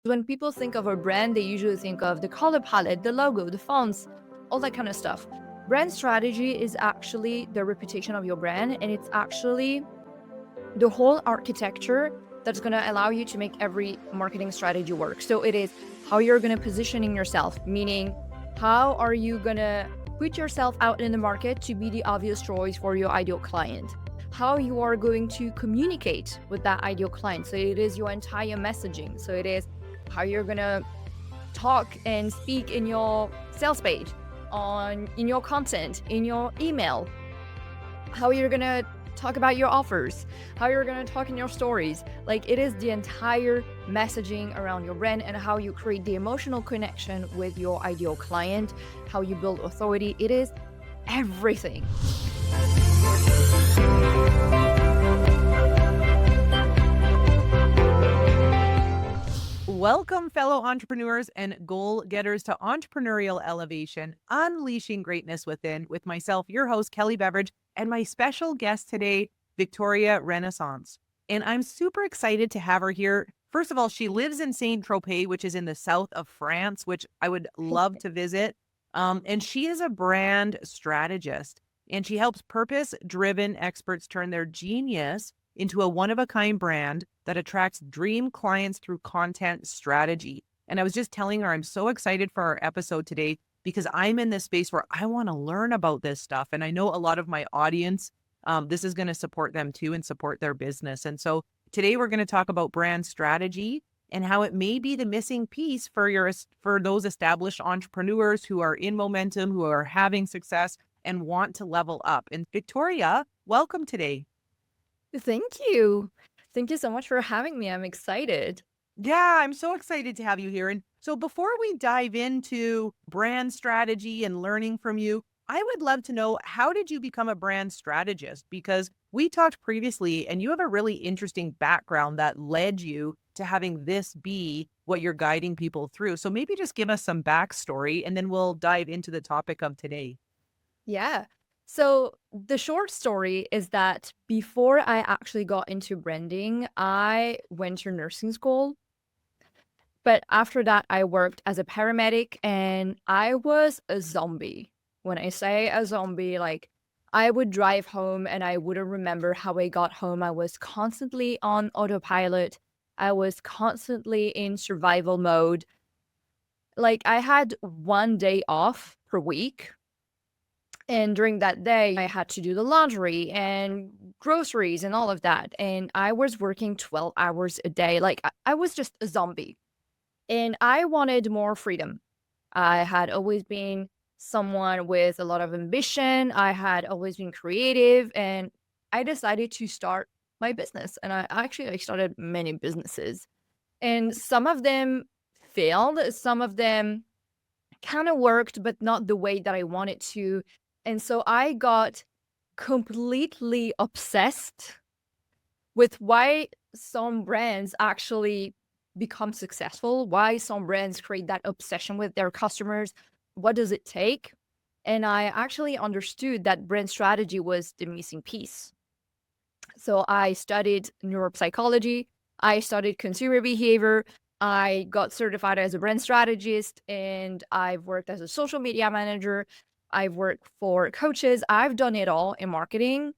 When people think of a brand, they usually think of the color palette, the logo, the fonts, all that kind of stuff. Brand strategy is actually the reputation of your brand, and it's actually the whole architecture that's going to allow you to make every marketing strategy work. So it is how you're going to positioning yourself, meaning how are you going to put yourself out in the market to be the obvious choice for your ideal client, how you are going to communicate with that ideal client. So it is your entire messaging. So it is how you're going to talk and speak in your sales page, in your content, in your email, how you're going to talk about your offers, how you're going to talk in your stories. Like, it is the entire messaging around your brand and how you create the emotional connection with your ideal client, how you build authority. It is everything. Welcome, fellow entrepreneurs and goal getters, to Entrepreneurial Elevation, Unleashing Greatness Within, with myself, your host, Kelley Beveridge, and my special guest today, Victoria Renaissance. And I'm super excited to have her here. First of all, she lives in Saint-Tropez, which is in the south of France, which I would love to visit. And she is a brand strategist, and she helps purpose-driven experts turn their genius into a one-of-a-kind brand that attracts dream clients through content strategy. And I was just telling her I'm so excited for our episode today because I'm in this space where I want to learn about this stuff. And I know a lot of my audience, this is going to support them too and support their business. And so today we're going to talk about brand strategy and how it may be the missing piece for those established entrepreneurs who are in momentum, who are having success and want to level up. And Victoria, welcome today. Thank you. Thank you so much for having me. I'm excited. Yeah, I'm so excited to have you here. And so before we dive into brand strategy and learning from you, I would love to know, how did you become a brand strategist? Because we talked previously and you have a really interesting background that led you to having this be what you're guiding people through. So maybe just give us some backstory and then we'll dive into the topic of today. Yeah. So the short story is that before I actually got into branding, I went to nursing school. But after that, I worked as a paramedic and I was a zombie. When I say a zombie, like, I would drive home and I wouldn't remember how I got home. I was constantly on autopilot. I was constantly in survival mode. Like, I had one day off per week. And during that day, I had to do the laundry and groceries and all of that. And I was working 12 hours a day. Like, I was just a zombie. And I wanted more freedom. I had always been someone with a lot of ambition. I had always been creative. And I decided to start my business. And I started many businesses. And some of them failed. Some of them kind of worked, but not the way that I wanted to. And so I got completely obsessed with why some brands actually become successful, why some brands create that obsession with their customers. What does it take? And I actually understood that brand strategy was the missing piece. So I studied neuropsychology, I studied consumer behavior, I got certified as a brand strategist, and I've worked as a social media manager. I've worked for coaches. I've done it all in marketing,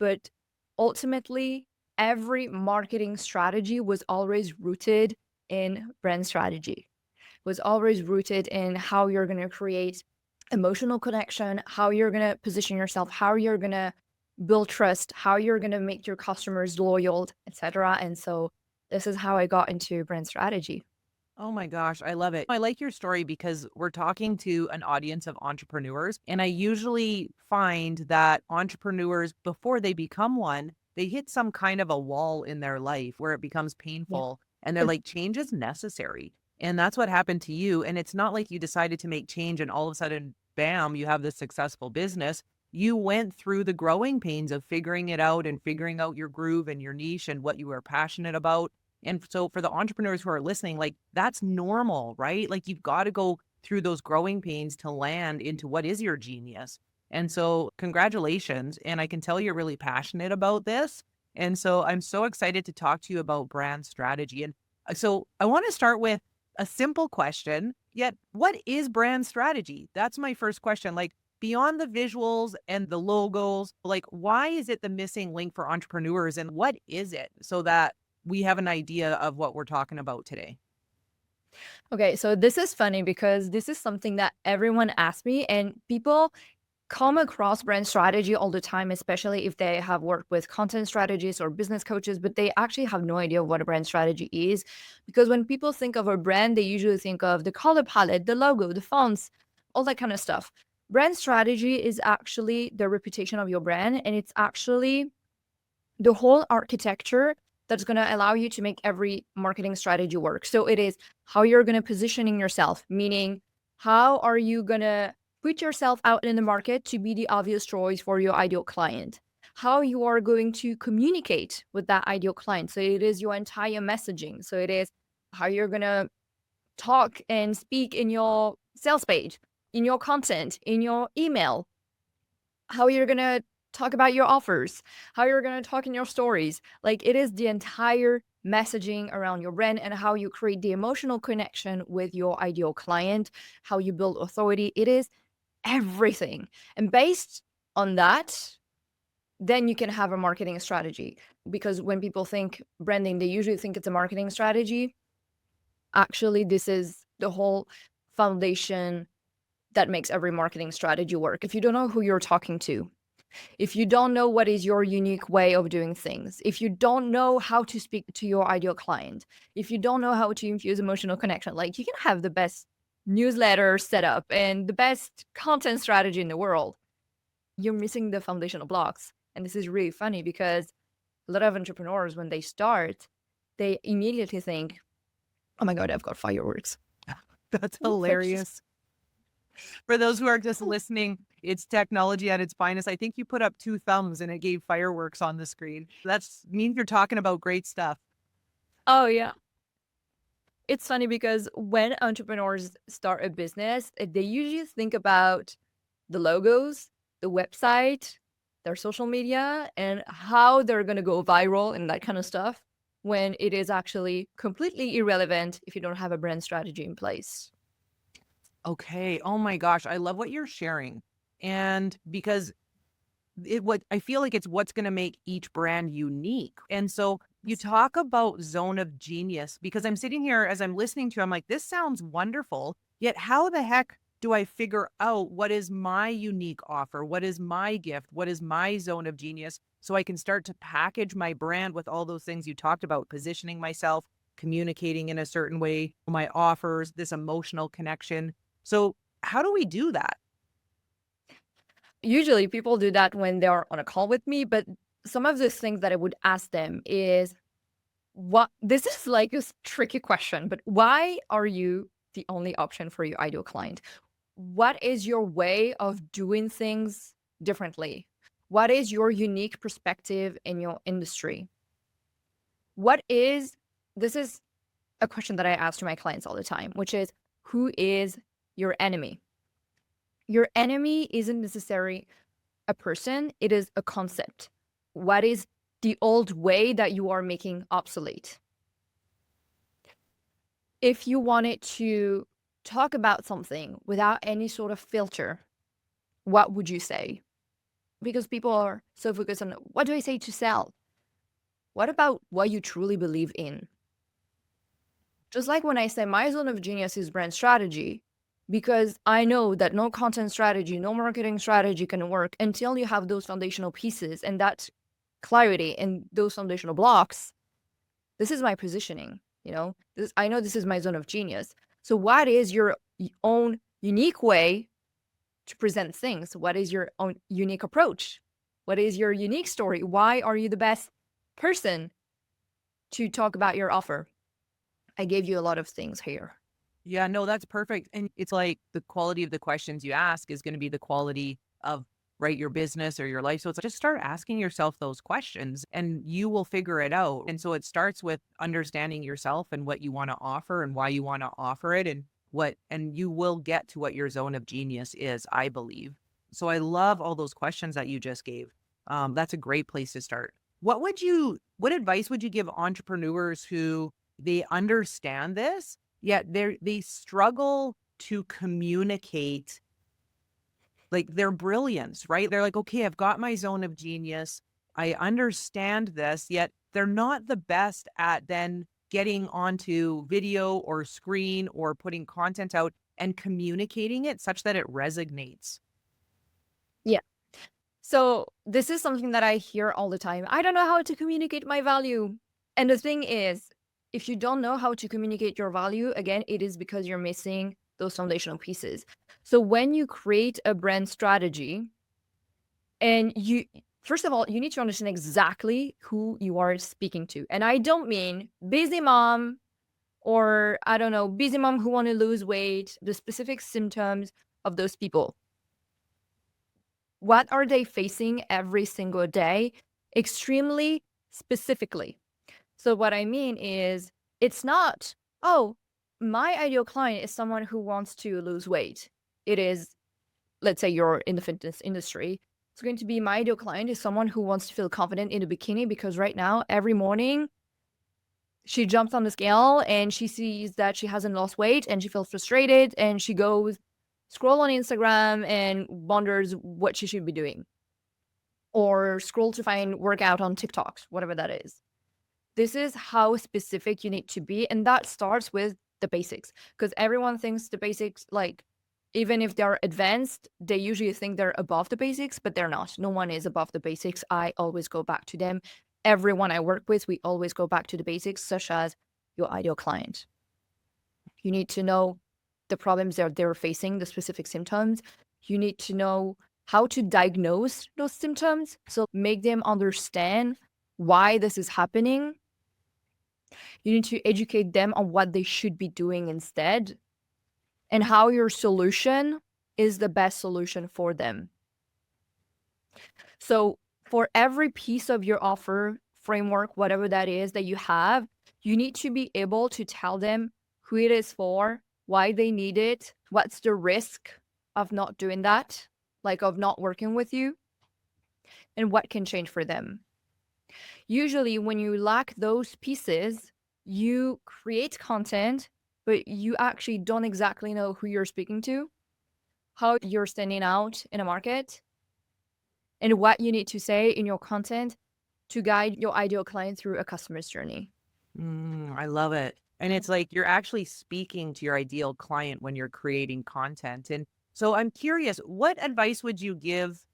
but ultimately, every marketing strategy was always rooted in brand strategy, was always rooted in how you're going to create emotional connection, how you're going to position yourself, how you're going to build trust, how you're going to make your customers loyal, etc. And so this is how I got into brand strategy. Oh my gosh, I love it. I like your story because we're talking to an audience of entrepreneurs. And I usually find that entrepreneurs, before they become one, they hit some kind of a wall in their life where it becomes Yeah. painful. And they're like, change is necessary. And that's what happened to you. And it's not like you decided to make change and all of a sudden, bam, you have this successful business. You went through the growing pains of figuring it out and figuring out your groove and your niche and what you were passionate about. And so for the entrepreneurs who are listening, like, that's normal, right? Like, you've got to go through those growing pains to land into what is your genius. And so congratulations. And I can tell you're really passionate about this. And so I'm so excited to talk to you about brand strategy. And so I want to start with, a simple question, yet what is brand strategy? That's my first question. Like, beyond the visuals and the logos, like, why is it the missing link for entrepreneurs and what is it, so that we have an idea of what we're talking about today? Okay, so this is funny because this is something that everyone asks me, and people come across brand strategy all the time, especially if they have worked with content strategists or business coaches, but they actually have no idea what a brand strategy is. Because when people think of a brand, they usually think of the color palette, the logo, the fonts, all that kind of stuff. Brand strategy is actually the reputation of your brand, and it's actually the whole architecture that's going to allow you to make every marketing strategy work. So it is how you're going to positioning yourself, meaning how are you going to put yourself out in the market to be the obvious choice for your ideal client? How you are going to communicate with that ideal client. So it is your entire messaging. So it is how you're going to talk and speak in your sales page, in your content, in your email, how you're gonna talk about your offers, how you're gonna talk in your stories. Like it is the entire messaging around your brand and how you create the emotional connection with your ideal client, how you build authority. It is everything. And based on that, then you can have a marketing strategy. Because when people think branding, they usually think it's a marketing strategy. Actually, this is the whole foundation that makes every marketing strategy work. If you don't know who you're talking to, if you don't know what is your unique way of doing things, if you don't know how to speak to your ideal client, if you don't know how to infuse emotional connection, like you can have the best newsletter setup and the best content strategy in the world. You're missing the foundational blocks. And this is really funny because a lot of entrepreneurs, when they start, they immediately think, oh my God, I've got fireworks. That's Which is hilarious. For those who are just listening, it's technology at its finest. I think you put up two thumbs and it gave fireworks on the screen. That's means you're talking about great stuff. oh yeah. It's funny because when entrepreneurs start a business, they usually think about the logos, the website, their social media, and how they're going to go viral and that kind of stuff, when it is actually completely irrelevant if you don't have a brand strategy in place. Okay. Oh my gosh. I love what you're sharing. And because what I feel like it's what's going to make each brand unique. And so you talk about zone of genius, because I'm sitting here as I'm listening to you, I'm like, this sounds wonderful. Yet how the heck do I figure out what is my unique offer? What is my gift? What is my zone of genius? So I can start to package my brand with all those things you talked about, positioning myself, communicating in a certain way, my offers, this emotional connection. So how do we do that? Usually people do that when they are on a call with me, but some of the things that I would ask them is, what this is like a tricky question, but why are you the only option for your ideal client? What is your way of doing things differently? What is your unique perspective in your industry? What is this is a question that I ask to my clients all the time, which is, who is your enemy? Your enemy isn't necessarily a person, it is a concept. What is the old way that you are making obsolete? If you wanted to talk about something without any sort of filter, what would you say? Because people are so focused on, what do I say to sell? What about what you truly believe in? Just like when I say my zone of genius is brand strategy, because I know that no content strategy, no marketing strategy can work until you have those foundational pieces and that clarity and those foundational blocks. This is my positioning, I know this is my zone of genius. So what is your own unique way to present things? What is your own unique approach? What is your unique story? Why are you the best person to talk about your offer? I gave you a lot of things here. Yeah, no, that's perfect. And it's like the quality of the questions you ask is going to be the quality of, right, your business or your life. So it's like, just start asking yourself those questions and you will figure it out. And so it starts with understanding yourself and what you want to offer and why you want to offer it, and you will get to what your zone of genius is, I believe. So I love all those questions that you just gave. That's a great place to start. What advice would you give entrepreneurs who they understand this, yet they struggle to communicate like their brilliance, right? They're like, okay, I've got my zone of genius. I understand this, yet they're not the best at then getting onto video or screen or putting content out and communicating it such that it resonates. Yeah. So this is something that I hear all the time. I don't know how to communicate my value. And the thing is, if you don't know how to communicate your value, again, it is because you're missing those foundational pieces. So when you create a brand strategy, and first of all, you need to understand exactly who you are speaking to. And I don't mean busy mom or I don't know, busy mom who want to lose weight, the specific symptoms of those people. What are they facing every single day? Extremely specifically. So what I mean is it's not, oh, my ideal client is someone who wants to lose weight. It is, let's say you're in the fitness industry. It's going to be my ideal client is someone who wants to feel confident in a bikini because right now, every morning, she jumps on the scale and she sees that she hasn't lost weight and she feels frustrated and she goes scroll on Instagram and wonders what she should be doing or scroll to find workout on TikToks, whatever that is. This is how specific you need to be. And that starts with the basics because everyone thinks the basics, like, even if they're advanced, they usually think they're above the basics, but they're not. No one is above the basics. I always go back to them. Everyone I work with, we always go back to the basics, such as your ideal client. You need to know the problems that they're facing, the specific symptoms. You need to know how to diagnose those symptoms. So make them understand why this is happening. You need to educate them on what they should be doing instead and how your solution is the best solution for them. So for every piece of your offer, framework, whatever that is that you have, you need to be able to tell them who it is for, why they need it, what's the risk of not doing that, like of not working with you, and what can change for them. Usually, when you lack those pieces, you create content, but you actually don't exactly know who you're speaking to, how you're standing out in a market, and what you need to say in your content to guide your ideal client through a customer's journey. I love it. And it's like you're actually speaking to your ideal client when you're creating content. And so I'm curious, what advice would you give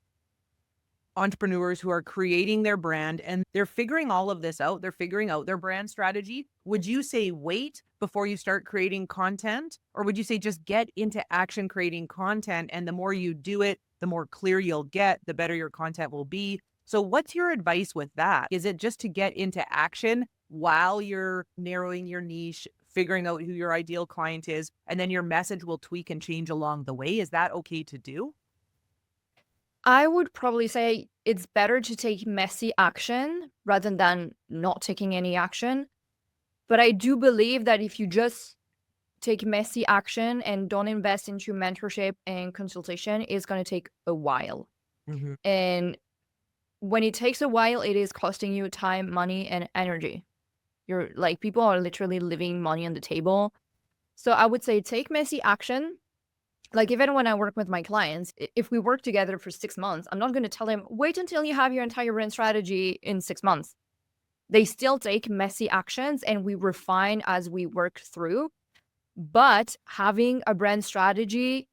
entrepreneurs who are creating their brand and they're figuring all of this out? They're figuring out their brand strategy. Would you say wait before you start creating content? Or would you say just get into action creating content? And the more you do it, the more clear you'll get, the better your content will be. So, what's your advice with that? Is it just to get into action while you're narrowing your niche, figuring out who your ideal client is, and then your message will tweak and change along the way? Is that okay to do? I would probably say it's better to take messy action rather than not taking any action. But I do believe that if you just take messy action and don't invest into mentorship and consultation, it's going to take a while. Hmm. And when it takes a while, it is costing you time, money, and energy. You're like, people are literally leaving money on the table. So I would say take messy action. Like, even when I work with my clients, if we work together for 6 months, I'm not going to tell them, wait until you have your entire brand strategy in 6 months. They still take messy actions and we refine as we work through. But having a brand strategy,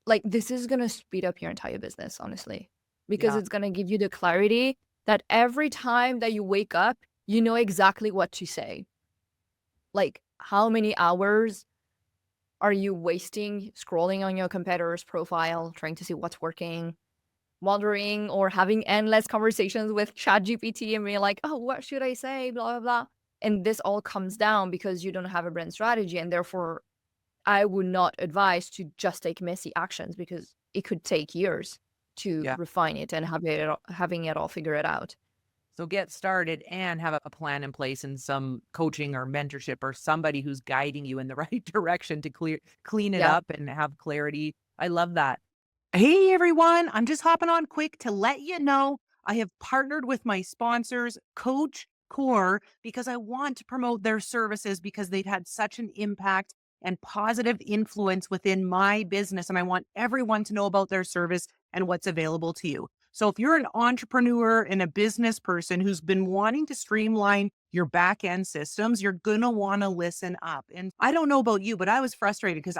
like, this is going to speed up your entire business, honestly, because Yeah. it's going to give you the clarity that every time that you wake up, you know exactly what to say. Like, how many hours are you wasting scrolling on your competitor's profile, trying to see what's working, wondering or having endless conversations with ChatGPT and being like, oh, what should I say? Blah, blah, blah. And this all comes down because you don't have a brand strategy. And therefore, I would not advise to just take messy actions because it could take years to Yeah. refine it and having it all figured out. So get started and have a plan in place and some coaching or mentorship or somebody who's guiding you in the right direction to clean it Yeah. up and have clarity. I love that. Hey everyone, I'm just hopping on quick to let you know I have partnered with my sponsors, Coach core because I want to promote their services because they've had such an impact and positive influence within my business. And I want everyone to know about their service and what's available to you. So if you're an entrepreneur and a business person who's been wanting to streamline your back end systems, you're going to want to listen up. And I don't know about you, but I was frustrated because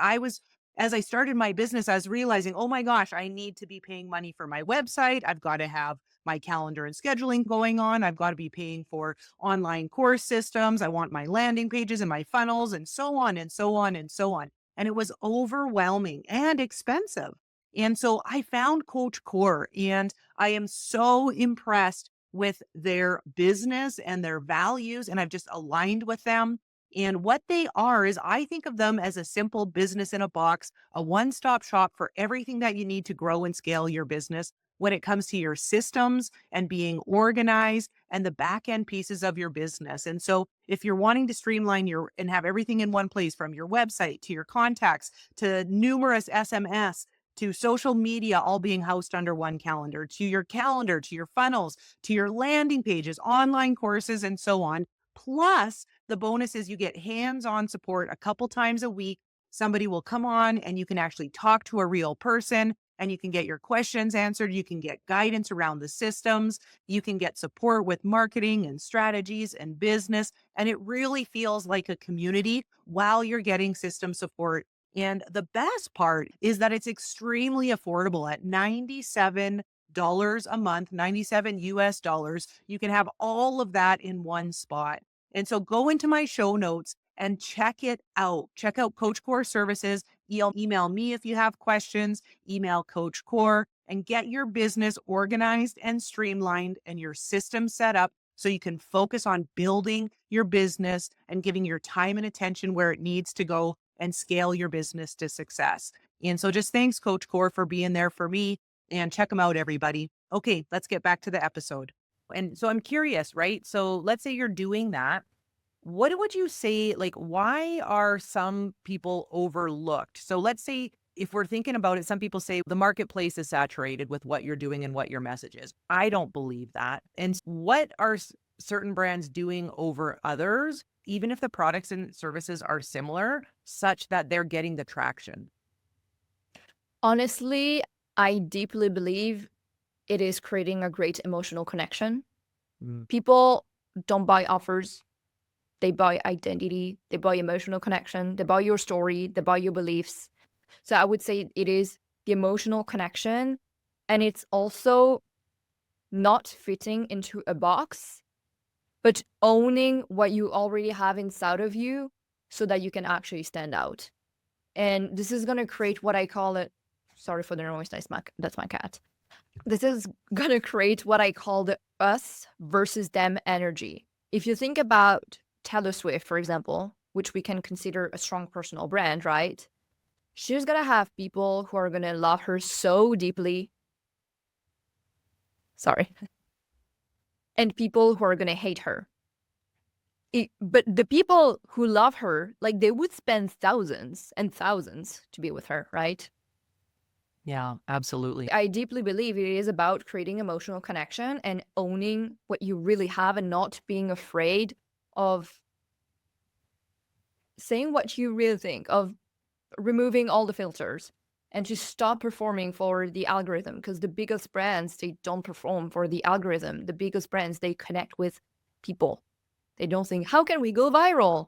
as I started my business, I was realizing, oh my gosh, I need to be paying money for my website. I've got to have my calendar and scheduling going on. I've got to be paying for online course systems. I want my landing pages and my funnels and so on and so on and so on. And it was overwhelming and expensive. And so I found Coach Core and I am so impressed with their business and their values. And I've just aligned with them. And what they are is I think of them as a simple business in a box, a one-stop shop for everything that you need to grow and scale your business when it comes to your systems and being organized and the back end pieces of your business. And so if you're wanting to streamline your and have everything in one place from your website to your contacts to numerous SMS to social media all being housed under one calendar, to your calendar, to your funnels, to your landing pages, online courses, and so on. Plus, the bonus is you get hands-on support a couple times a week. Somebody will come on and you can actually talk to a real person and you can get your questions answered. You can get guidance around the systems. You can get support with marketing and strategies and business. And it really feels like a community while you're getting system support. And the best part is that it's extremely affordable at $97 a month, 97 US dollars. You can have all of that in one spot. And so go into my show notes and check it out. Check out Coach Core Services. You'll email me if you have questions, email Coach Core and get your business organized and streamlined and your system set up so you can focus on building your business and giving your time and attention where it needs to go and scale your business to success. And so just thanks, Coach Core, for being there for me and check them out, everybody. Okay, let's get back to the episode. And so I'm curious, right? So let's say you're doing that. What would you say, like, why are some people overlooked? So let's say if we're thinking about it, some people say the marketplace is saturated with what you're doing and what your message is. I don't believe that. And what are certain brands doing over others, even if the products and services are similar, such that they're getting the traction? Honestly, I deeply believe it is creating a great emotional connection. Mm. People don't buy offers, they buy identity, they buy emotional connection, they buy your story, they buy your beliefs. So I would say it is the emotional connection, and it's also not fitting into a box, but owning what you already have inside of you so that you can actually stand out. And this is going to create what I call it. Sorry for the noise. That's my cat. This is going to create what I call the us versus them energy. If you think about Taylor Swift, for example, which we can consider a strong personal brand, right? She's going to have people who are going to love her so deeply. Sorry. And people who are going to hate her. But the people who love her, like they would spend thousands and thousands to be with her, right? Yeah, absolutely. I deeply believe it is about creating emotional connection and owning what you really have and not being afraid of saying what you really think, of removing all the filters and to stop performing for the algorithm, because the biggest brands, they don't perform for the algorithm. The biggest brands, they connect with people. They don't think, how can we go viral?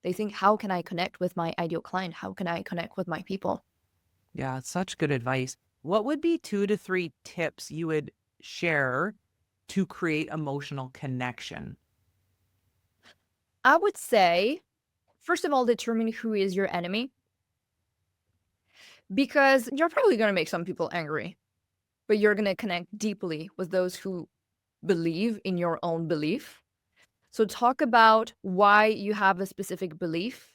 They think, how can I connect with my ideal client? How can I connect with my people? Yeah, such good advice. What would be 2 to 3 tips you would share to create emotional connection? I would say, first of all, determine who is your enemy, because you're probably going to make some people angry, but you're going to connect deeply with those who believe in your own belief. So talk about why you have a specific belief.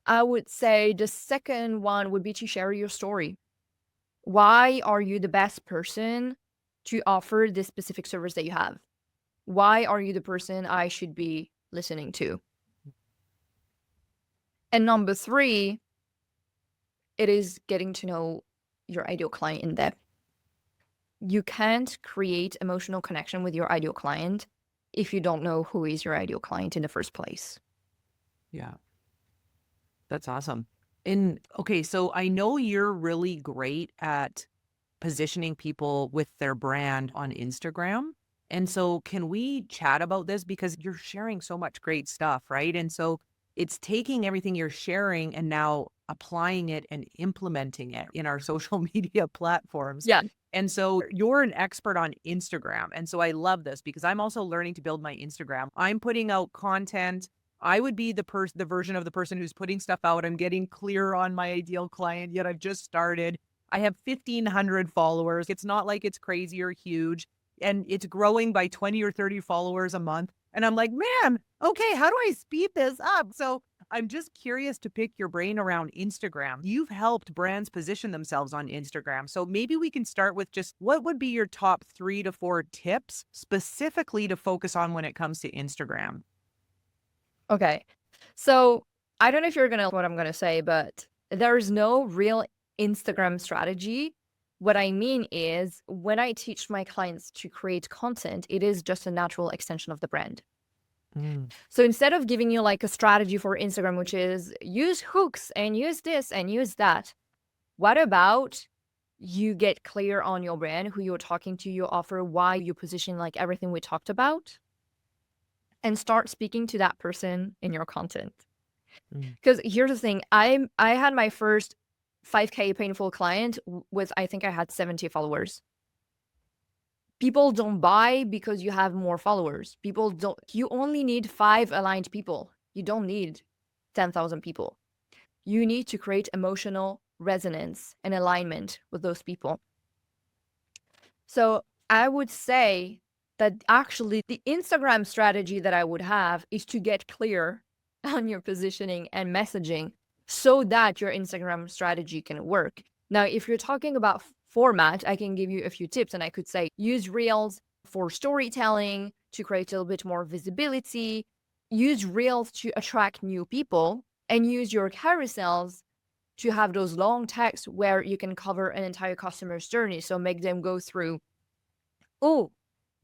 I would say the second one would be to share your story. Why are you the best person to offer this specific service that you have? Why are you the person I should be listening to? And number three, it is getting to know your ideal client in depth. You can't create emotional connection with your ideal client if you don't know who is your ideal client in the first place. Yeah, that's awesome. And okay, so I know you're really great at positioning people with their brand on Instagram. And so, can we chat about this? Because you're sharing so much great stuff, right? And so, it's taking everything you're sharing and now applying it and implementing it in our social media platforms. Yeah. And so, you're an expert on Instagram. And so, I love this because I'm also learning to build my Instagram. I'm putting out content. I would be the version of the person who's putting stuff out. I'm getting clear on my ideal client, yet I've just started. I have 1,500 followers. It's not like it's crazy or huge, and it's growing by 20 or 30 followers a month. And I'm like, man, okay, how do I speed this up? So I'm just curious to pick your brain around Instagram. You've helped brands position themselves on Instagram. So maybe we can start with just what would be your top 3 to 4 tips specifically to focus on when it comes to Instagram? Okay. So I don't know if you're gonna what I'm gonna say, but there's no real Instagram strategy. What I mean is when I teach my clients to create content, it is just a natural extension of the brand. Mm, So instead of giving you like a strategy for Instagram, which is use hooks and use this and use that, what about you get clear on your brand, who you're talking to, your offer, why you position like everything we talked about, and start speaking to that person in your content. mm, Because here's the thing, I had my first 5K painful client with I think I had 70 followers. People don't buy because you have more followers. People don't you only need 5 aligned people. You don't need 10,000 people. You need to create emotional resonance and alignment with those people. So I would say that actually the Instagram strategy that I would have is to get clear on your positioning and messaging so that your Instagram strategy can work. Now, if you're talking about format, I can give you a few tips and I could say use Reels for storytelling to create a little bit more visibility, use Reels to attract new people, and use your carousels to have those long texts where you can cover an entire customer's journey. So make them go through, oh,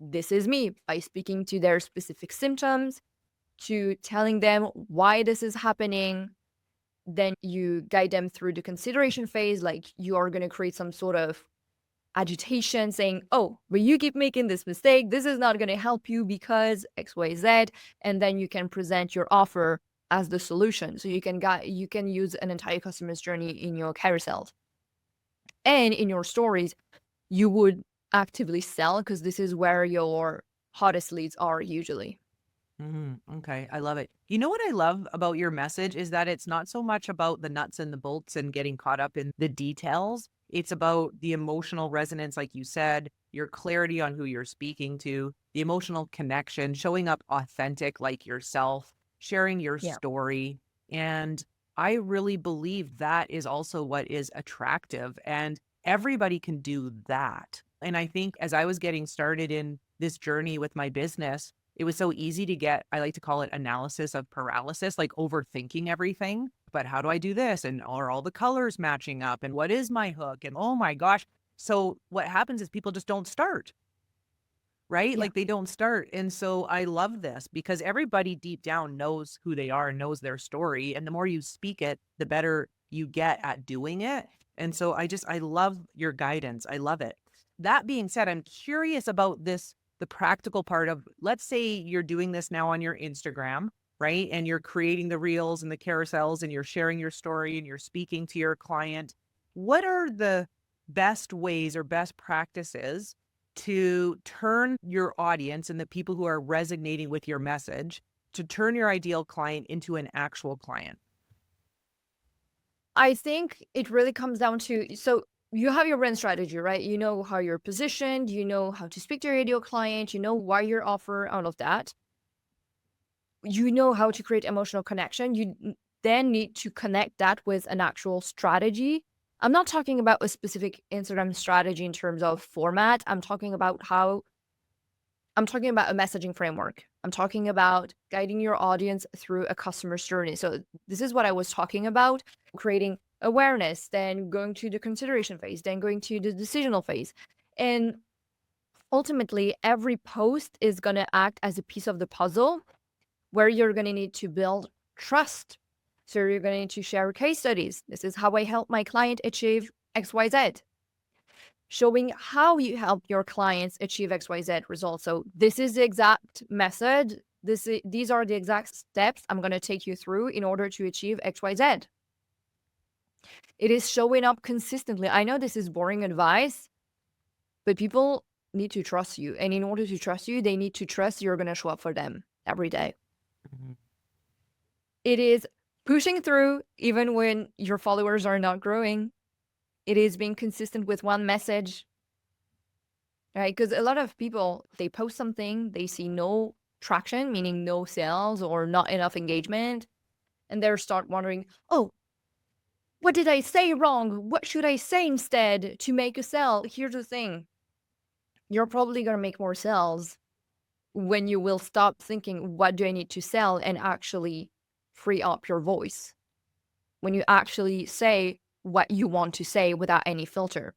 this is me, by speaking to their specific symptoms, to telling them why this is happening. Then you guide them through the consideration phase, like you are going to create some sort of agitation saying, oh, but you keep making this mistake. This is not going to help you because XYZ. And then you can present your offer as the solution. So you can use an entire customer's journey in your carousels. And in your stories, you would actively sell because this is where your hottest leads are usually. Okay, I love it. You know what I love about your message is that it's not so much about the nuts and the bolts and getting caught up in the details. It's about the emotional resonance, like you said, your clarity on who you're speaking to, the emotional connection, showing up authentic like yourself, sharing your Yeah. story. And I really believe that is also what is attractive. And everybody can do that. And I think as I was getting started in this journey with my business, it was so easy to get, I like to call it analysis of paralysis, like overthinking everything. But how do I do this? And are all the colors matching up? And what is my hook? And oh my gosh. So what happens is people just don't start, right? Yeah. Like they don't start. And so I love this because everybody deep down knows who they are and knows their story. And the more you speak it, the better you get at doing it. And so I love your guidance. I love it. That being said, I'm curious about this, the practical part of, let's say you're doing this now on your Instagram, right? And you're creating the reels and the carousels and you're sharing your story and you're speaking to your client. What are the best ways or best practices to turn your audience and the people who are resonating with your message to turn your ideal client into an actual client? I think it really comes down to, so you have your brand strategy, right? You know how you're positioned, you know how to speak to your ideal client, you know why your offer, all of that. You know how to create emotional connection. Then need to connect that with an actual strategy. I'm not talking about a specific Instagram strategy in terms of format. I'm talking about a messaging framework. I'm talking about guiding your audience through a customer's journey. So this is what I was talking about, creating awareness, then going to the consideration phase, then going to the decisional phase. And Ultimately, every post is going to act as a piece of the puzzle where you're going to need to build trust. So you're going to need to share case studies. This is how I help my client achieve XYZ. Showing how you help your clients achieve XYZ results. So this is the exact method. These are the exact steps I'm going to take you through in order to achieve XYZ. It is showing up consistently. I know this is boring advice, but people need to trust you. And in order to trust you, they need to trust you're going to show up for them every day. Mhm. It is pushing through even when your followers are not growing. It is being consistent with one message, right? Because a lot of people, they post something, they see no traction, meaning no sales or not enough engagement, and they start wondering, oh, what did I say wrong? What should I say instead to make a sale? Here's the thing. You're probably going to make more sales when you will stop thinking, what do I need to sell, and actually free up your voice. When you actually say what you want to say without any filter.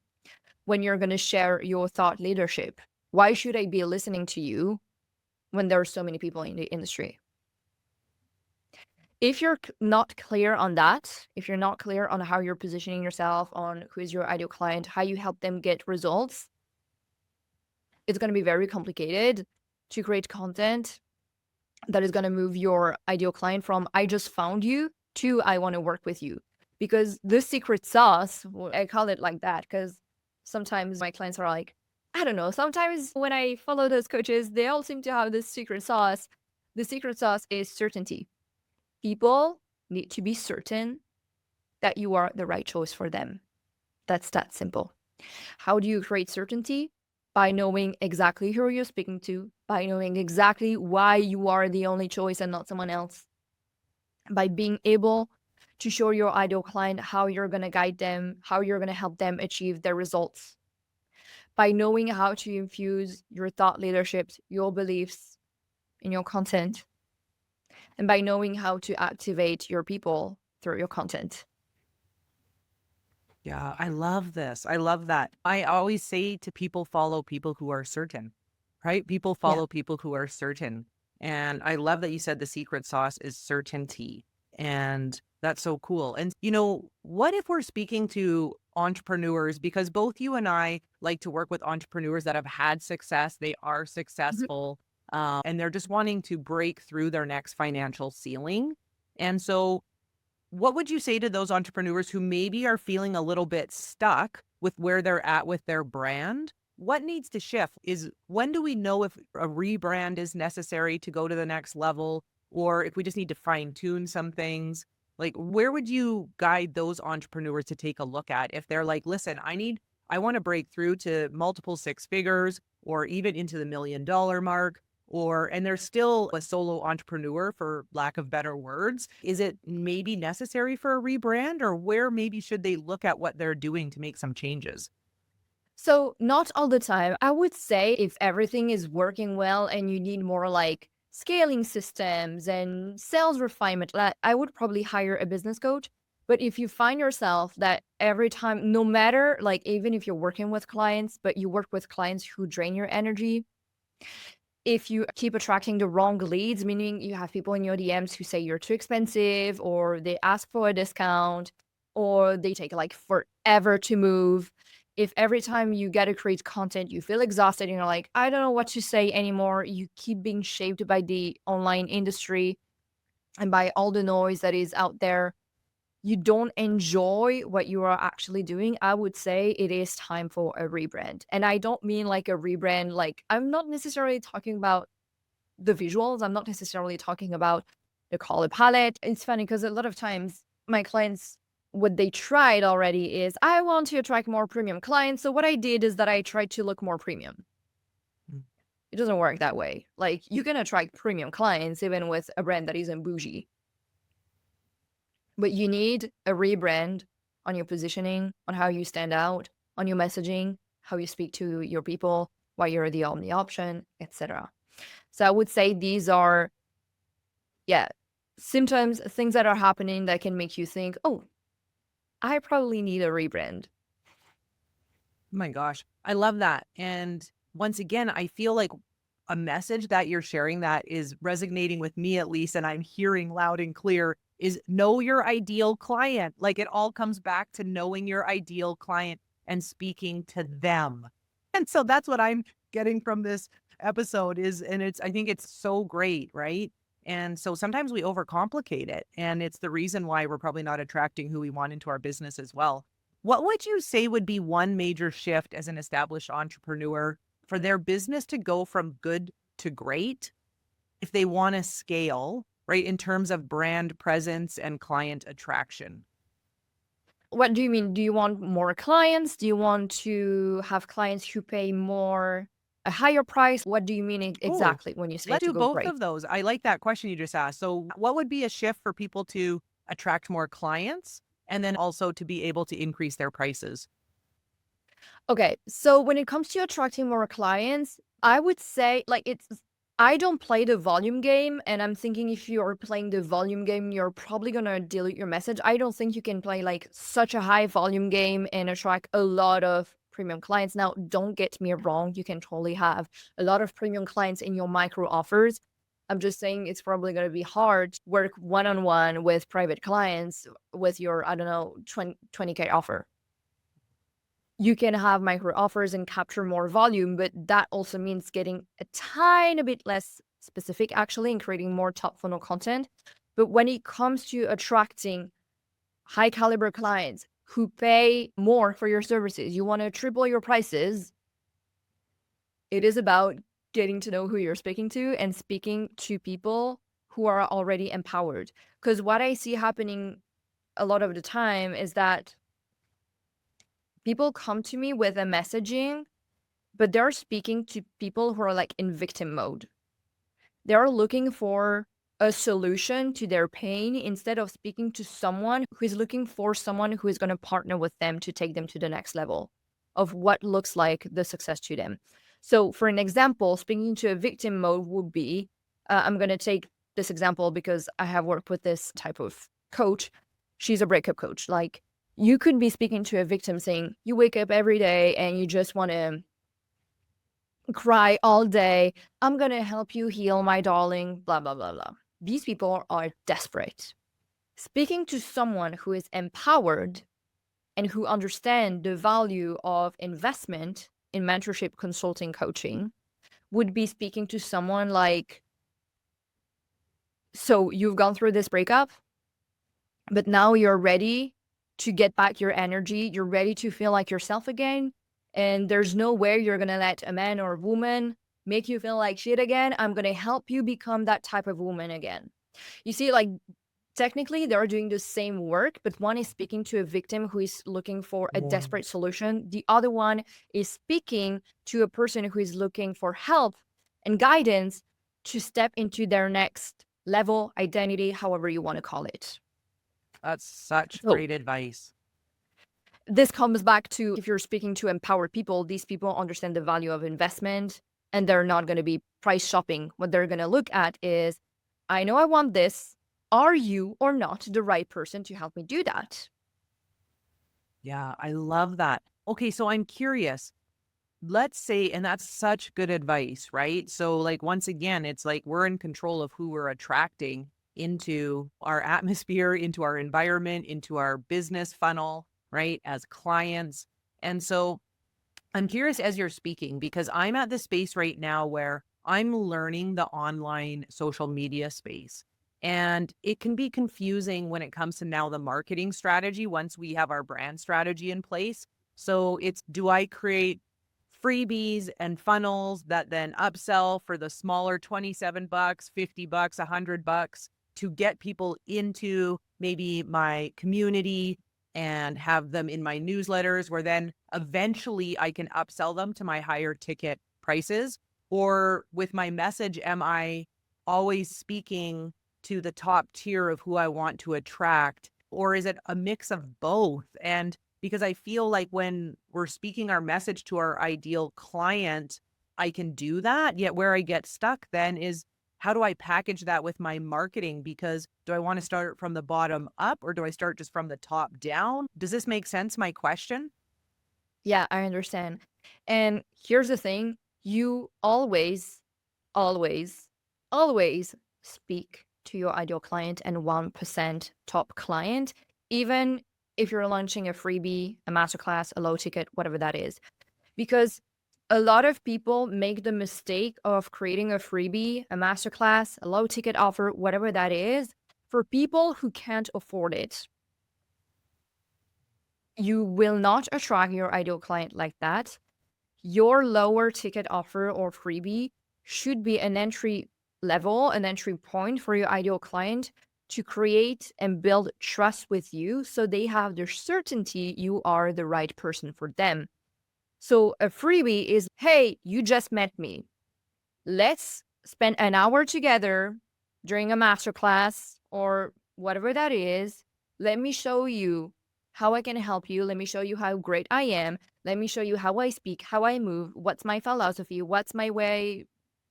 When you're going to share your thought leadership. Why should I be listening to you when there are so many people in the industry? If you're not clear on that, if you're not clear on how you're positioning yourself, on who is your ideal client, how you help them get results, it's going to be very complicated to create content that is going to move your ideal client from I just found you to I want to work with you. Because the secret sauce, I call it like that, because sometimes my clients are like, I don't know, sometimes when I follow those coaches, they all seem to have this secret sauce. The secret sauce is certainty. People need to be certain that you are the right choice for them. That's that simple. How do you create certainty? By knowing exactly who you're speaking to, by knowing exactly why you are the only choice and not someone else, by being able to show your ideal client how you're going to guide them, how you're going to help them achieve their results, by knowing how to infuse your thought leadership, your beliefs in your content, and by knowing how to activate your people through your content. Yeah, I love this. I love that. I always say to people, follow people who are certain, right? People Yeah. follow people who are certain. And I love that you said the secret sauce is certainty. And that's so cool. And, what if we're speaking to entrepreneurs? Because both you and I like to work with entrepreneurs that have had success, they are Mhm. successful, and they're just wanting to break through their next financial ceiling. And so, what would you say to those entrepreneurs who maybe are feeling a little bit stuck with where they're at with their brand? What needs to shift? When do we know if a rebrand is necessary to go to the next level, or if we just need to fine tune some things? Like, where would you guide those entrepreneurs to take a look at if they're like, listen, I want to break through to multiple six figures or even into the $1 million mark, and they're still a solo entrepreneur, for lack of better words. Is it maybe necessary for a rebrand, or where maybe should they look at what they're doing to make some changes? So, not all the time. I would say if everything is working well and you need more like scaling systems and sales refinement, I would probably hire a business coach. But if you find yourself that every time, no matter like even if you're working with clients, but you work with clients who drain your energy, if you keep attracting the wrong leads, meaning you have people in your DMs who say you're too expensive, or they ask for a discount, or they take like forever to move. If every time you get to create content, you feel exhausted and you're like, I don't know what to say anymore, you keep being shaped by the online industry and by all the noise that is out there, you don't enjoy what you are actually doing, I would say it is time for a rebrand. And I don't mean like a rebrand, like I'm not necessarily talking about the visuals. I'm not necessarily talking about the color palette. It's funny because a lot of times my clients, what they tried already is I want to attract more premium clients. So what I did is that I tried to look more premium. Mm. It doesn't work that way. Like you can attract premium clients even with a brand that isn't bougie. But you need a rebrand on your positioning, on how you stand out, on your messaging, how you speak to your people, why you're the only option, etc. So I would say these are, yeah, symptoms, things that are happening that can make you think, oh, I probably need a rebrand. Oh my gosh, I love that. And once again, I feel like a message that you're sharing that is resonating with me at least, and I'm hearing loud and clear is know your ideal client. Like it all comes back to knowing your ideal client and speaking to them. And so that's what I'm getting from this episode is, and I think it's so great, right? And so sometimes we overcomplicate it. And it's the reason why we're probably not attracting who we want into our business as well. What would you say would be one major shift as an established entrepreneur for their business to go from good to great if they want to scale, right, in terms of brand presence and client attraction? What do you mean? Do you want more clients? Do you want to have clients who pay more, a higher price? What do you mean Oh, exactly when you say let's to do go both great? of those. I like that question you just asked. So, what would be a shift for people to attract more clients and then also to be able to increase their prices? Okay, so when it comes to attracting more clients, I would say like I don't play the volume game, and I'm thinking if you're playing the volume game, you're probably gonna delete your message. I don't think you can play like such a high volume game and attract a lot of premium clients. Now, don't get me wrong, you can totally have a lot of premium clients in your micro offers. I'm just saying it's probably gonna be hard to work one-on-one with private clients with your, I don't know, 20K offer. You can have micro offers and capture more volume, but that also means getting a tiny bit less specific actually and creating more top funnel content. But when it comes to attracting high caliber clients who pay more for your services, you want to triple your prices. It is about getting to know who you're speaking to and speaking to people who are already empowered. Because what I see happening a lot of the time is that people come to me with a messaging, but they're speaking to people who are like in victim mode. They're looking for a solution to their pain instead of speaking to someone who is looking for someone who is going to partner with them to take them to the next level of what looks like the success to them. So, for an example, speaking to a victim mode would be I'm going to take this example because I have worked with this type of coach. She's a breakup coach. Like, you could be speaking to a victim saying, you wake up every day and you just want to cry all day. I'm gonna help you heal, my darling, blah, blah, blah, blah. These people are desperate. Speaking to someone who is empowered and who understand the value of investment in mentorship, consulting, coaching would be speaking to someone like, so you've gone through this breakup, but now you're ready to get back your energy. You're ready to feel like yourself again. And there's no way you're going to let a man or a woman make you feel like shit again. I'm going to help you become that type of woman again. You see, like, technically they're doing the same work, but one is speaking to a victim who is looking for a More. desperate solution. The other one is speaking to a person who is looking for help and guidance to step into their next level, identity, however you want to call it. That's such So great advice. this comes back to if you're speaking to empowered people, these people understand the value of investment and they're not going to be price shopping. What they're going to look at is, I know I want this. Are you or not the right person to help me do that? Yeah, I love that. Okay, so I'm curious. Let's say, and that's such good advice, right? So, like, once again, it's like we're in control of who we're attracting into our atmosphere, into our environment, into our business funnel, right? As clients. And so, I'm curious as you're speaking, because I'm at the space right now where I'm learning the online social media space. And it can be confusing when it comes to now the marketing strategy once we have our brand strategy in place. So it's, do I create freebies and funnels that then upsell for the smaller 27 bucks, 50 bucks, 100 bucks to get people into maybe my community and have them in my newsletters where then eventually I can upsell them to my higher ticket prices? Or with my message, am I always speaking to the top tier of who I want to attract? Or is it a mix of both? And because I feel like when we're speaking our message to our ideal client, I can do that. Yet where I get stuck then is how do I package that with my marketing? Because do I want to start from the bottom up or do I start just from the top down? Does this make sense? My question? Yeah, I understand. And here's the thing. You always, always speak to your ideal client and 1% top client, even if you're launching a freebie, a masterclass, a low ticket, whatever that is. Because a lot of people make the mistake of creating a freebie, a masterclass, a low ticket offer, whatever that is, for people who can't afford it. You will not attract your ideal client like that. Your lower ticket offer or freebie should be an entry level, an entry point for your ideal client to create and build trust with you so they have the certainty you are the right person for them. So a freebie is, hey, you just met me. Let's spend an hour together during a masterclass or whatever that is. Let me show you how I can help you. Let me show you how great I am. Let me show you how I speak, how I move, what's my philosophy, what's my way,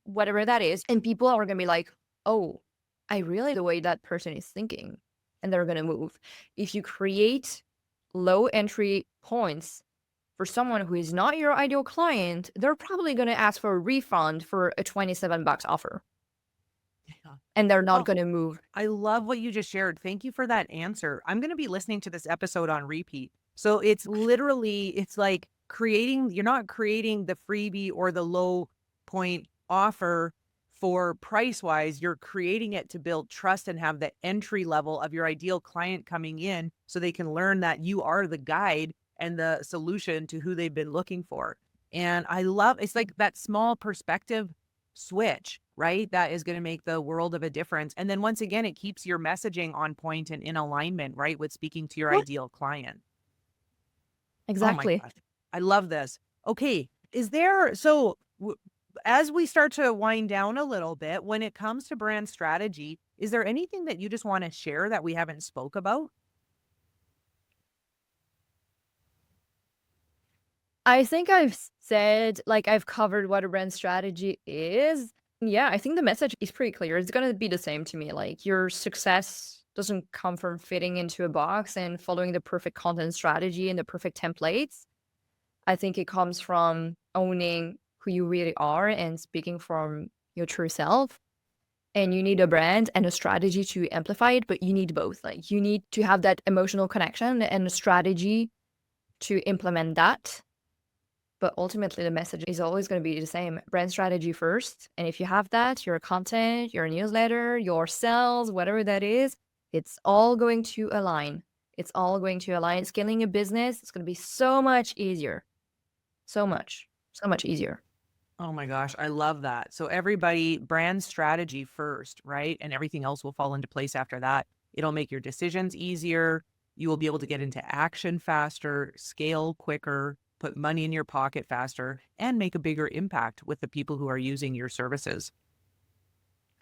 whatever that is. And people are going to be like, oh, I really like the way that person is thinking. And they're going to move. If you create low entry points for someone who is not your ideal client, they're probably going to ask for a refund for a $27 offer Yeah. and they're not Oh, going to move. I love what you just shared. Thank you for that answer. I'm going to be listening to this episode on repeat. So it's literally, it's like you're not creating the freebie or the low point offer for price wise. You're creating it to build trust and have the entry level of your ideal client coming in so they can learn that you are the guide and the solution to who they've been looking for. And I love it's like that small perspective switch, right? That is going to make the world of a difference. And then once again, it keeps your messaging on point and in alignment, right? With speaking to your What? ideal client. Oh my Exactly. gosh. I love this. Okay. As we start to wind down a little bit, when it comes to brand strategy, is there anything that you just want to share that we haven't spoke about? I think said, like, I've covered what a brand strategy is. Yeah, I think the message is pretty clear. It's going to be the same to me. Like, your success doesn't come from fitting into a box and following the perfect content strategy and the perfect templates. I think it comes from owning who you really are and speaking from your true self. And you need a brand and a strategy to amplify it, but you need both. Like, you need to have that emotional connection and a strategy to implement that. But ultimately, the message is always going to be the same: brand strategy first. And if you have that, your content, your newsletter, your sales, whatever that is, it's all going to align. It's all going to align. Scaling a business, it's going to be so much easier. So much easier. Oh my gosh, I love that. So everybody brand strategy first, right? And everything else will fall into place after that. It'll make your decisions easier. You will be able to get into action faster, scale quicker, put money in your pocket faster, and make a bigger impact with the people who are using your services.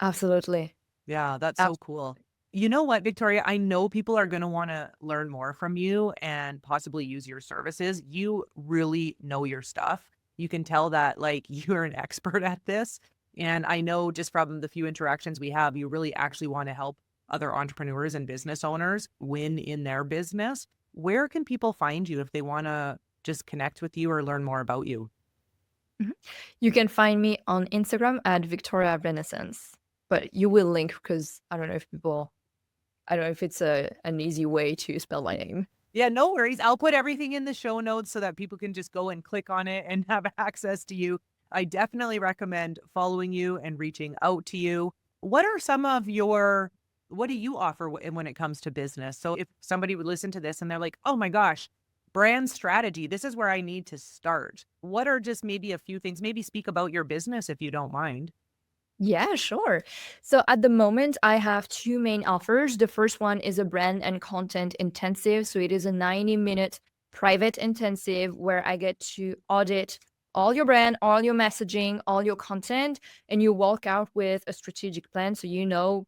Absolutely. Yeah, that's so cool. Absolutely. You know what, Victoria? I know people are going to want to learn more from you and possibly use your services. You really know your stuff. You can tell that like you're an expert at this. And I know just from the few interactions we have, you really actually want to help other entrepreneurs and business owners win in their business. Where can people find you if they want to just connect with you or learn more about you? Mhm. You can find me on Instagram at Victoria Renaissance, but you will link because I don't know if it's an easy way to spell my name. Yeah, no worries. I'll put everything in the show notes so that people can just go and click on it and have access to you. I definitely recommend following you and reaching out to you. What are some of your what do you offer when it comes to business? So if somebody would listen to this and they're like, "Oh my gosh, brand strategy, this is where I need to start." What are just maybe a few things? Maybe speak about your business if you don't mind. Yeah, sure. So at the moment, I have two main offers. The first one is a brand and content intensive. So it is a 90-minute private intensive where I get to audit all your brand, all your messaging, all your content, and you walk out with a strategic plan. So you know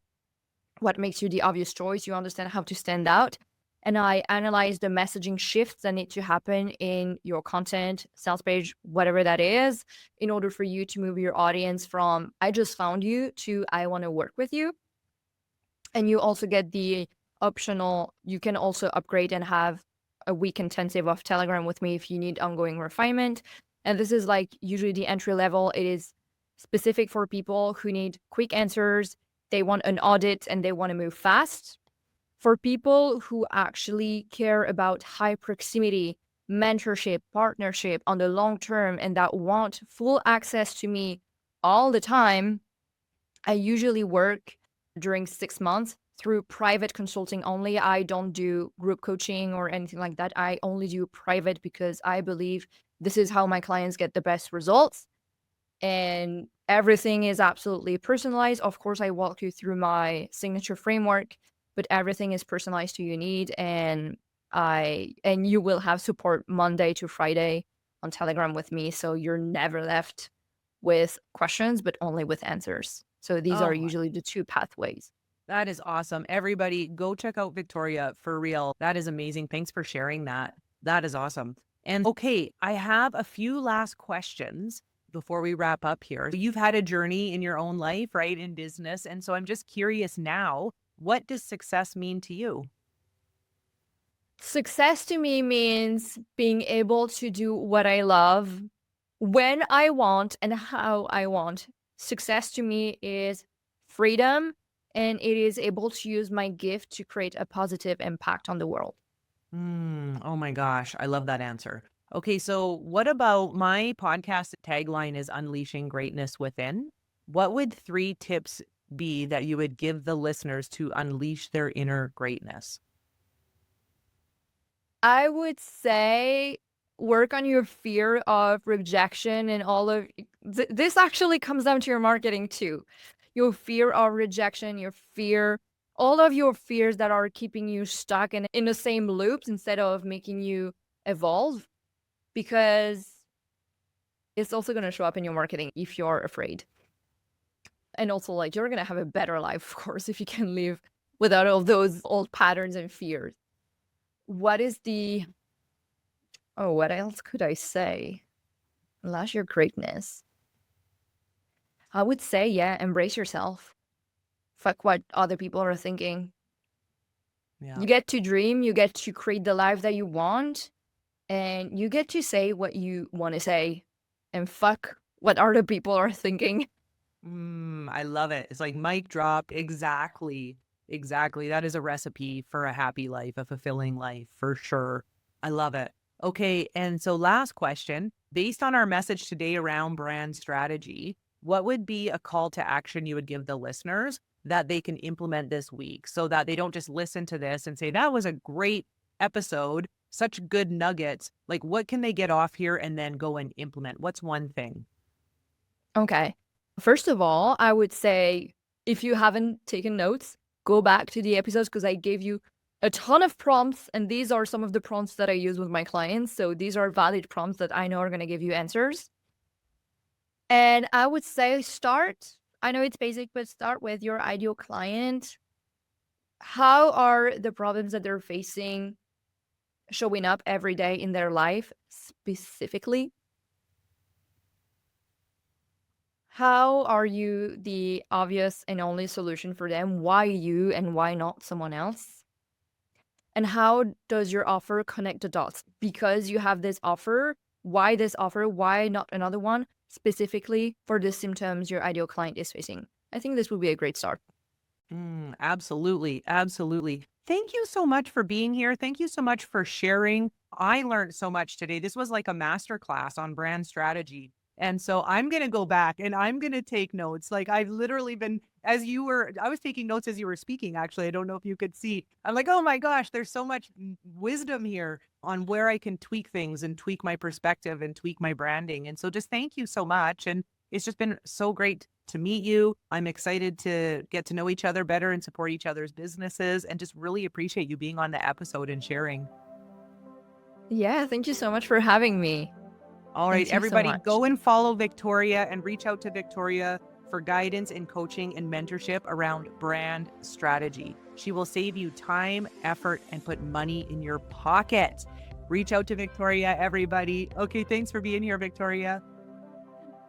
what makes you the obvious choice. You understand how to stand out. And I analyze the messaging shifts that need to happen in your content, sales page, whatever that is, in order for you to move your audience from I just found you to I want to work with you. And you also get the optional, you can also upgrade and have a week intensive of Telegram with me if you need ongoing refinement. And this is like usually the entry level. It is specific for people who need quick answers. They want an audit and they want to move fast. For people who actually care about high proximity, mentorship, partnership on the long term, and that want full access to me all the time, I usually work during 6 months through private consulting only. I don't do group coaching or anything like that. I only do private because I believe this is how my clients get the best results. And everything is absolutely personalized. Of course, I walk you through my signature framework, but everything is personalized to your need. And you will have support Monday to Friday on Telegram with me. So you're never left with questions, but only with answers. So these are Oh, usually the two pathways. that is awesome. Everybody, go check out Victoria for real. That is amazing. Thanks for sharing that. That is awesome. And okay, I have a few last questions before we wrap up here. You've had a journey in your own life, right, in business. And so I'm just curious now, what does success mean to you? Success to me means being able to do what I love when I want and how I want. Success to me is freedom, and it is able to use my gift to create a positive impact on the world. Oh my gosh, I love that answer. Okay, so what about my podcast tagline is unleashing greatness within? What would 3 tips be that you would give the listeners to unleash their inner greatness? I would say work on your fear of rejection and all of this actually comes down to your marketing too. Your fear of rejection, all of your fears that are keeping you stuck in the same loops instead of making you evolve, because it's also going to show up in your marketing if you're afraid. And also, like, you're going to have a better life, of course, if you can live without all those old patterns and fears. What is the Oh, what else could I say? Unless your greatness. I would say, yeah, embrace yourself. Fuck what other people are thinking. Yeah. You get to dream, you get to create the life that you want, and you get to say what you want to say. And fuck what other people are thinking. I love it. It's like mic drop. Exactly. Exactly. That is a recipe for a happy life, a fulfilling life for sure. I love it. Okay. And so, last question based on our message today around brand strategy, what would be a call to action you would give the listeners that they can implement this week so that they don't just listen to this and say, that was a great episode, such good nuggets? Like, what can they get off here and then go and implement? What's one thing? Okay. First of all, I would say if you haven't taken notes, go back to the episodes because I gave you a ton of prompts, and these are some of the prompts that I use with my clients. So these are valid prompts that I know are going to give you answers. And I would say I know it's basic, but start with your ideal client. How are the problems that they're facing showing up every day in their life specifically? How are you the obvious and only solution for them? Why you and why not someone else? And how does your offer connect the dots? Because you have this offer, why this offer? Why not another one specifically for the symptoms your ideal client is facing? I think this would be a great start. Absolutely. Absolutely. Thank you so much for being here. Thank you so much for sharing. I learned so much today. This was like a master class on brand strategy. And so I'm going to go back and I'm going to take notes. Like I've literally been, I was taking notes as you were speaking, actually. I don't know if you could see. I'm like, oh my gosh, there's so much wisdom here on where I can tweak things and tweak my perspective and tweak my branding. And so just thank you so much. And it's just been so great to meet you. I'm excited to get to know each other better and support each other's businesses and just really appreciate you being on the episode and sharing. Yeah, thank you so much for having me. All right, Thank you so everybody, much. go and follow Victoria and reach out to Victoria for guidance and coaching and mentorship around brand strategy. She will save you time, effort, and put money in your pocket. Reach out to Victoria, everybody. Okay, thanks for being here, Victoria.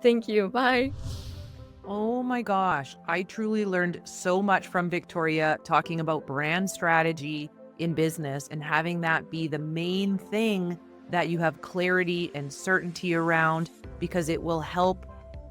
Thank you. Bye. Oh my gosh, I truly learned so much from Victoria talking about brand strategy in business and having that be the main thing that you have clarity and certainty around, because it will help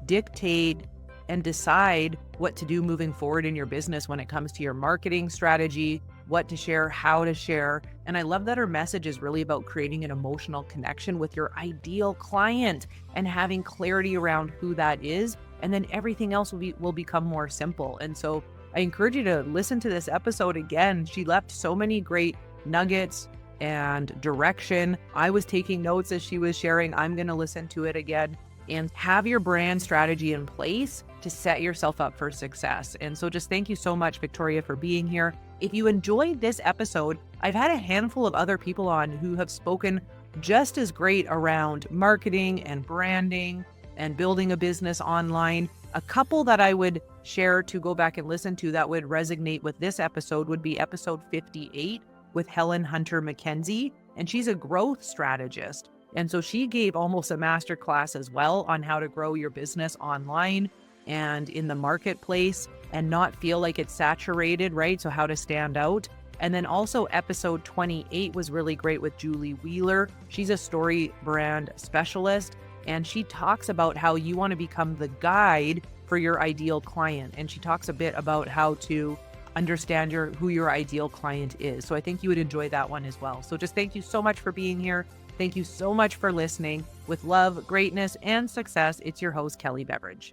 dictate and decide what to do moving forward in your business when it comes to your marketing strategy, what to share, how to share. And I love that her message is really about creating an emotional connection with your ideal client and having clarity around who that is. And then everything else will become more simple. And so I encourage you to listen to this episode again. She left so many great nuggets and direction. I was taking notes as she was sharing. I'm going to listen to it again and have your brand strategy in place to set yourself up for success. And so just thank you so much, Victoria, for being here. If you enjoyed this episode, I've had a handful of other people on who have spoken just as great around marketing and branding and building a business online. A couple that I would share to go back and listen to that would resonate with this episode would be episode 58 with Helen Hunter McKenzie, and she's a growth strategist. And so she gave almost a master class as well on how to grow your business online and in the marketplace and not feel like it's saturated, right? So how to stand out. And then also episode 28 was really great with Julie Wheeler. She's a story brand specialist, and she talks about how you want to become the guide for your ideal client. And she talks a bit about how to understand who your ideal client is. So I think you would enjoy that one as well. So just thank you so much for being here. Thank you so much for listening. With love, greatness, and success, it's your host, Kelley Beveridge.